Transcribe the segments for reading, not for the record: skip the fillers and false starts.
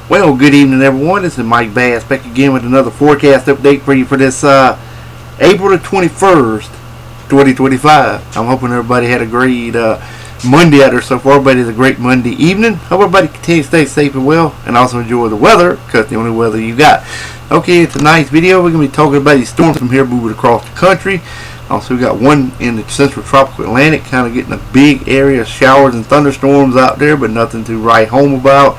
Well, good evening, everyone. This is Mike Bass back again with another forecast update for you for this April the 21st, 2025. I'm hoping everybody had a great Monday out there so far. Everybody has a great Monday evening. Hope everybody continues to stay safe and well and also enjoy the weather because the only weather you got. Okay, tonight's video we're going to be talking about these storms from here moving across the country. Also, we got one in the central tropical Atlantic, kind of getting a big area of showers and thunderstorms out there, but nothing to write home about.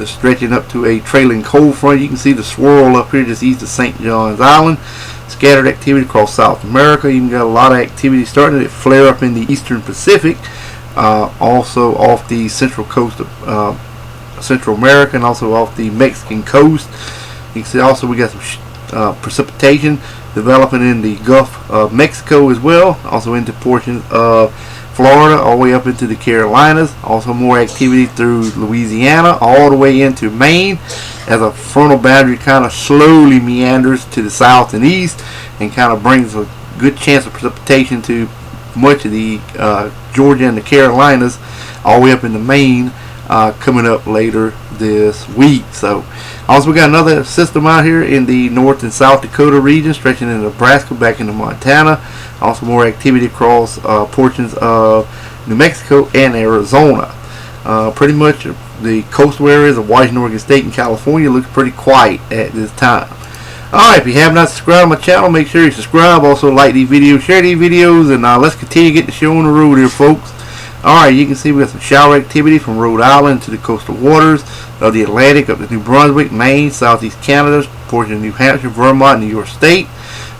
Stretching up to a trailing cold front. You can see the swirl up here just east of St. John's Island. Scattered activity across South America. You got a lot of activity starting to flare up in the eastern Pacific. Also off the central coast of Central America and also off the Mexican coast. You can see also we got some precipitation developing in the Gulf of Mexico as well. Also into portions of Florida all the way up into the Carolinas. Also more activity through Louisiana all the way into Maine as a frontal boundary kind of slowly meanders to the south and east and kind of brings a good chance of precipitation to much of the Georgia and the Carolinas all the way up into Maine coming up later this week. So also we got another system out here in the North and South Dakota region stretching into Nebraska back into Montana. Also more activity across portions of New Mexico and Arizona. Pretty much the coastal areas of Washington, Oregon State and California look pretty quiet at this time. Alright, if you have not subscribed to my channel, make sure you subscribe. Also like these videos, share these videos, and let's continue to get the show on the road here, folks. Alright, you can see we got some shower activity from Rhode Island to the coastal waters of the Atlantic up to New Brunswick, Maine, southeast Canada, portion of New Hampshire, Vermont, New York State.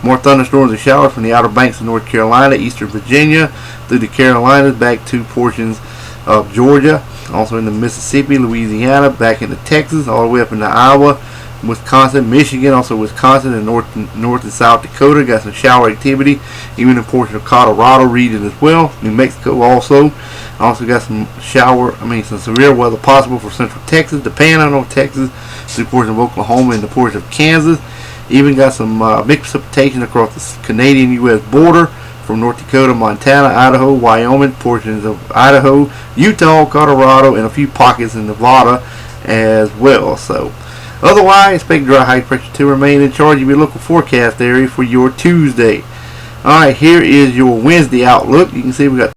More thunderstorms and showers from the Outer Banks of North Carolina, eastern Virginia, through the Carolinas, back to portions of Georgia. Also into Mississippi, Louisiana, back into Texas, all the way up into Iowa, Wisconsin, Michigan, also Wisconsin and North and South Dakota. Got some shower activity, even in portions of Colorado region as well. New Mexico also. Also got some some severe weather possible for central Texas, the Panhandle of Texas, through portions of Oklahoma and the portions of Kansas. Even got some mixed precipitation across the Canadian-U.S. border from North Dakota, Montana, Idaho, Wyoming, portions of Idaho, Utah, Colorado, and a few pockets in Nevada as well. So otherwise, expect dry high pressure to remain in charge of your local forecast area for your Tuesday. Alright, here is your Wednesday outlook. You can see we got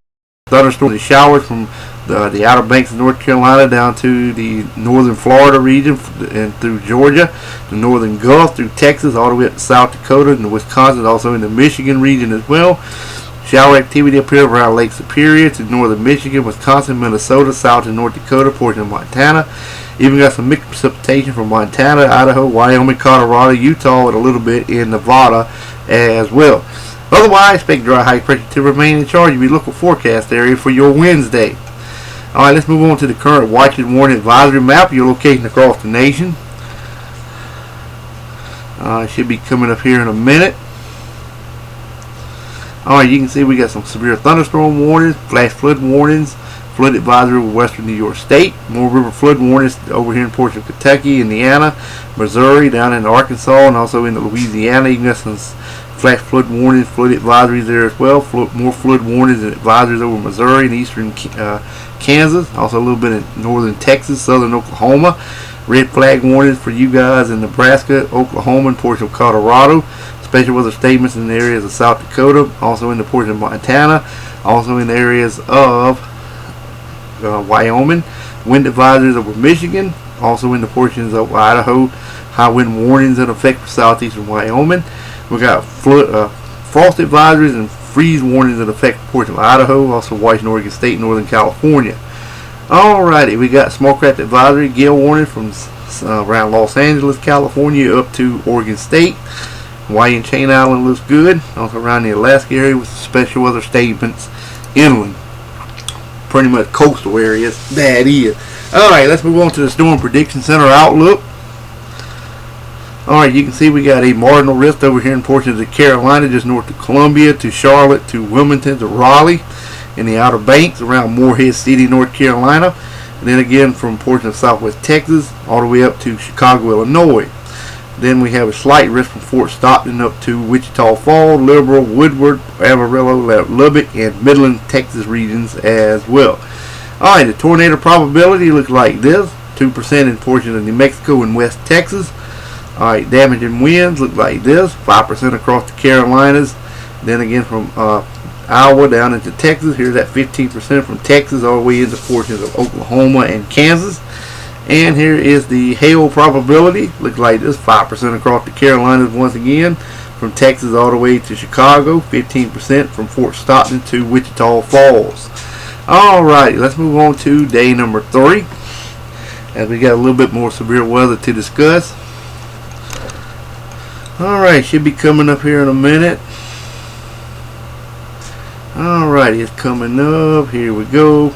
thunderstorms and showers from the Outer Banks of North Carolina down to the northern Florida region and through Georgia, the northern Gulf, through Texas, all the way up to South Dakota and Wisconsin, also in the Michigan region as well. Shower activity up here around Lake Superior to northern Michigan, Wisconsin, Minnesota, South and North Dakota, portion of Montana. Even got some mixed precipitation from Montana, Idaho, Wyoming, Colorado, Utah, and a little bit in Nevada as well. Otherwise, expect dry high pressure to remain in charge of your local forecast area for your Wednesday. Alright, let's move on to the current watch and warning advisory map, your location across the nation. It should be coming up here in a minute. Alright, you can see we got some severe thunderstorm warnings, flash flood warnings, flood advisory over western New York State, more river flood warnings over here in portions of Kentucky, Indiana, Missouri, down in Arkansas, and also in Louisiana. You can get some flash flood warnings, flood advisories there as well. More flood warnings and advisories over Missouri and eastern Kansas, also a little bit in northern Texas, southern Oklahoma. Red flag warnings for you guys in Nebraska, Oklahoma, and portion of Colorado. Special weather statements in the areas of South Dakota, also in the portion of Montana, also in the areas of Wyoming. Wind advisories over Michigan, also in the portions of Idaho. High wind warnings in effect for southeastern Wyoming. We got frost advisories and freeze warnings in effect for portions of Idaho, also Washington, Oregon State, Northern California. Alrighty, we got small craft advisory, gale warning from around Los Angeles, California, up to Oregon State. Hawaii and Chain Island looks good. Also around the Alaska area with special weather statements inland. Pretty much coastal areas, that is. Alright, let's move on to the Storm Prediction Center outlook. Alright, you can see we got a marginal risk over here in portions of the Carolina, just north of Columbia, to Charlotte, to Wilmington, to Raleigh, in the Outer Banks, around Morehead City, North Carolina, and then again from portions of southwest Texas, all the way up to Chicago, Illinois. Then we have a slight risk from Fort Stockton up to Wichita Falls, Liberal, Woodward, Amarillo, Lubbock, and Midland, Texas regions as well. Alright, the tornado probability looks like this. 2% in portions of New Mexico and West Texas. Alright, damaging winds look like this, 5% across the Carolinas. Then again from Iowa down into Texas. Here's that 15% from Texas all the way into portions of Oklahoma and Kansas. And here is the hail probability. Looks like this, 5% across the Carolinas once again. From Texas all the way to Chicago, 15% from Fort Stockton to Wichita Falls. Alright, let's move on to day number 3, as we got a little bit more severe weather to discuss. Alright, should be coming up here in a minute. Alright, it's coming up. Here we go.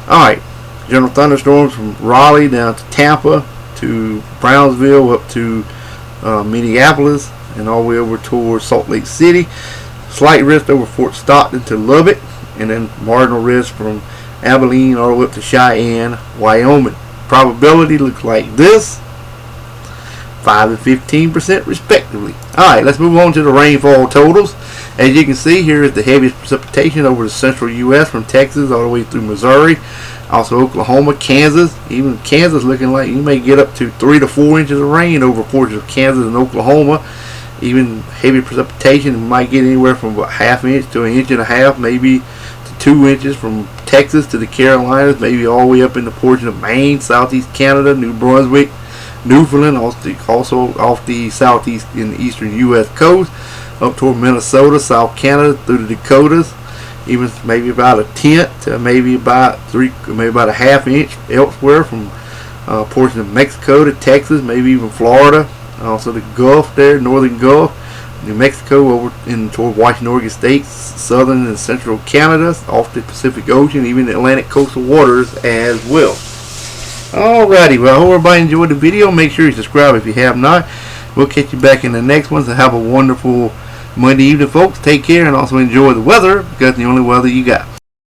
Alright, general thunderstorms from Raleigh down to Tampa to Brownsville up to Minneapolis and all the way over towards Salt Lake City. Slight risk over Fort Stockton to Lubbock, and then marginal risk from Abilene all the way up to Cheyenne, Wyoming. Probability looks like this, 5 and 15% respectively. Alright, let's move on to the rainfall totals. As you can see, here is the heaviest precipitation over the central U.S. from Texas all the way through Missouri. Also Oklahoma, Kansas. Even Kansas looking like you may get up to 3 to 4 inches of rain over portions of Kansas and Oklahoma. Even heavy precipitation might get anywhere from about ½ inch to 1.5 inches, maybe to 2 inches from Texas to the Carolinas, maybe all the way up in the portion of Maine, southeast Canada, New Brunswick, Newfoundland, also off the southeast and the eastern U.S. coast, up toward Minnesota, South Canada, through the Dakotas, even maybe about 1/10 to maybe about a ½ inch elsewhere from portions of Mexico to Texas, maybe even Florida, also the Gulf there, northern Gulf, New Mexico over in toward Washington, Oregon states, southern and central Canada, off the Pacific Ocean, even the Atlantic coastal waters as well. Alrighty, well, I hope everybody enjoyed the video. Make sure you subscribe if you have not. We'll catch you back in the next one, so have a wonderful Monday evening, folks. Take care and also enjoy the weather, because it's the only weather you got.